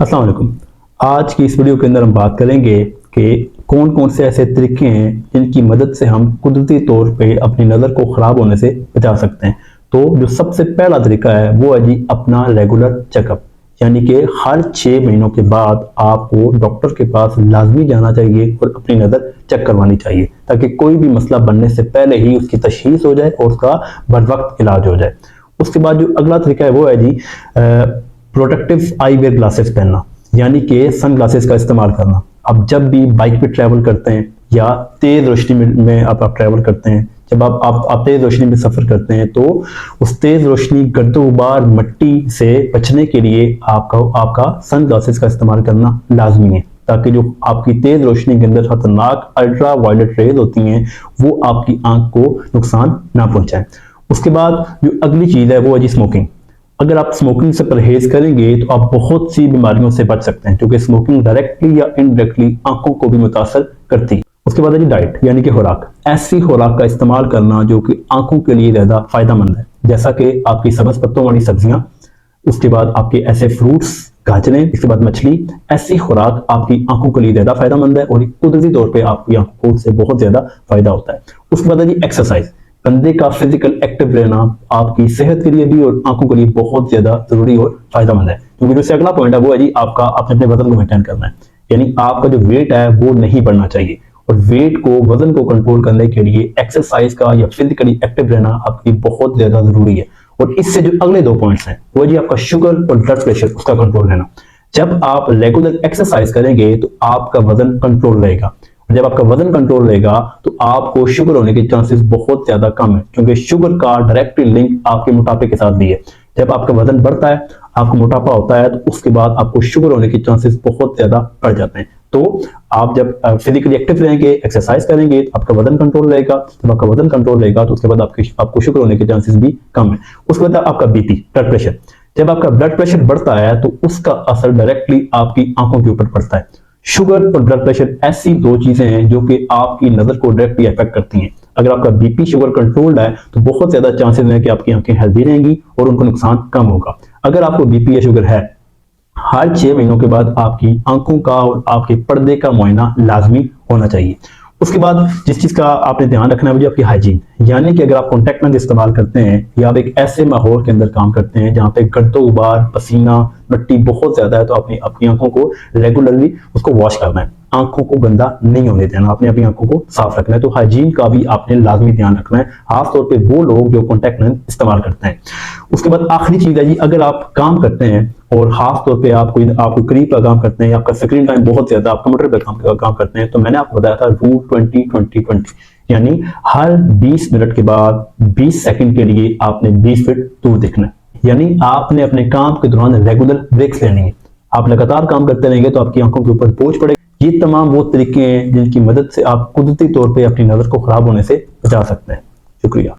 अस्सलाम वालेकुम। आज की इस वीडियो के अंदर हम बात करेंगे कि कौन कौन से ऐसे तरीके हैं जिनकी मदद से हम कुदरती तौर पे अपनी नज़र को ख़राब होने से बचा सकते हैं। तो जो सबसे पहला तरीका है वो है जी अपना रेगुलर चेकअप, यानी कि हर 6 महीनों के बाद आपको डॉक्टर के पास लाजमी जाना चाहिए और अपनी नज़र चेक करवानी चाहिए ताकि कोई भी मसला बनने से पहले ही उसकी तशख़ीस हो जाए और उसका बरवक्त इलाज हो जाए। उसके बाद जो अगला तरीका है वो है जी प्रोटेक्टिव आई वेयर ग्लासेस पहनना, यानी कि सन ग्लासेस का इस्तेमाल करना। अब जब भी बाइक पे ट्रैवल करते हैं या तेज रोशनी में आप ट्रैवल करते हैं, जब आप तेज रोशनी में सफर करते हैं तो उस तेज रोशनी, गर्दो गुबार, मिट्टी से बचने के लिए आपका सन ग्लासेस का इस्तेमाल करना लाजमी है ताकि जो आपकी तेज रोशनी के अंदर खतरनाक अल्ट्रा वायलेट रेज होती हैं वो आपकी आंख को नुकसान ना पहुंचाएं। उसके बाद जो अगली चीज है वो है जी स्मोकिंग। अगर आप स्मोकिंग से परहेज करेंगे तो आप बहुत सी बीमारियों से बच सकते हैं क्योंकि स्मोकिंग डायरेक्टली या इनडायरेक्टली आंखों को भी मुतासर करती है। उसके बाद है जी डाइट, यानी कि खुराक। ऐसी खुराक का इस्तेमाल करना जो कि आंखों के लिए ज्यादा फायदेमंद है, जैसा कि आपकी सब्ज पत्तों वाली सब्जियां, उसके बाद आपके ऐसे फ्रूट्स, गाजरें, इसके बाद मछली। ऐसी खुराक आपकी आंखों के लिए ज्यादा फायदेमंद है और कुदरती तौर पर आपकी आंखों से बहुत ज्यादा फायदा होता है। उसके बाद है जी एक्सरसाइज। बंदे का फिजिकल एक्टिव रहना आपकी सेहत के लिए भी और आंखों के लिए बहुत ज्यादा जरूरी और फायदेमंद है, क्योंकि जो अगला पॉइंट है वो है जी आपका अपने वजन को मेंटेन करना है, यानी आपका जो वेट है वो नहीं बढ़ना चाहिए। और वेट को, वजन को कंट्रोल करने के लिए एक्सरसाइज का या फिजिकली एक्टिव रहना आपकी बहुत ज्यादा जरूरी है। और इससे जो अगले 2 पॉइंट्स हैं वो है जी आपका शुगर और ब्लड प्रेशर, उसका कंट्रोल रहना। जब आप रेगुलर एक्सरसाइज करेंगे तो आपका वजन कंट्रोल रहेगा। जब आपका वजन कंट्रोल रहेगा तो आपको शुगर होने के चांसेस बहुत ज्यादा कम है, क्योंकि शुगर का डायरेक्टली लिंक आपके मोटापे के साथ भी है। जब आपका वजन बढ़ता है, आपको मोटापा होता है, तो उसके बाद आपको शुगर होने के चांसेस बहुत ज्यादा बढ़ जाते हैं। तो आप जब फिजिकली एक्टिव रहेंगे, एक्सरसाइज करेंगे, तो आपका वजन कंट्रोल रहेगा। जब आपका वजन कंट्रोल रहेगा तो उसके बाद आपको शुगर होने के चांसेस भी कम है। उसके बाद आपका बीपी, ब्लड प्रेशर। जब आपका ब्लड प्रेशर बढ़ता है तो उसका असर डायरेक्टली आपकी आंखों के ऊपर पड़ता है। शुगर और ब्लड प्रेशर ऐसी 2 चीजें हैं जो कि आपकी नजर को डायरेक्टली अफेक्ट करती हैं। अगर आपका बीपी, शुगर कंट्रोल्ड है तो बहुत ज्यादा चांसेस हैं कि आपकी आंखें हेल्दी रहेंगी और उनको नुकसान कम होगा। अगर आपको बीपी या शुगर है, हर 6 महीनों के बाद आपकी आंखों का और आपके पर्दे का मुआयना लाजमी होना चाहिए। उसके बाद जिस चीज का आपने ध्यान रखना है वो आपकी हाइजीन, यानी कि अगर आप कॉन्टैक्ट लेंस इस्तेमाल करते हैं या आप एक ऐसे माहौल के अंदर काम करते हैं जहां पे गर्दो गुबार, पसीना, मिट्टी बहुत ज्यादा है, तो आपने अपनी आंखों को रेगुलरली उसको वॉश करना है। आंखों को गंदा नहीं होने देना, आपने अपनी आंखों को साफ रखना है। तो हाइजीन का भी आपने लाजमी ध्यान रखना है, खासतौर पे वो लोग जो कॉन्टैक्ट लेंस इस्तेमाल करते हैं। उसके बाद आखिरी चीज है जी, अगर आप काम करते हैं और खास तौर पे आप कोई करीब का काम करते हैं, आपका स्क्रीन टाइम बहुत ज्यादा, आप कंप्यूटर पे काम करते हैं, तो मैंने आपको बताया था रूल 20-20-20, यानी हर 20 मिनट के बाद 20 सेकंड के लिए आपने 20 फीट दूर देखना है। यानी आपने अपने काम के दौरान रेगुलर ब्रेक्स लेनी है। आप लगातार काम करते रहेंगे तो आपकी आंखों के ऊपर बोझ पड़ेगा। ये तमाम वो तरीके हैं जिनकी मदद से आप कुदरती तौर पे अपनी नजर को खराब होने से बचा सकते हैं। शुक्रिया।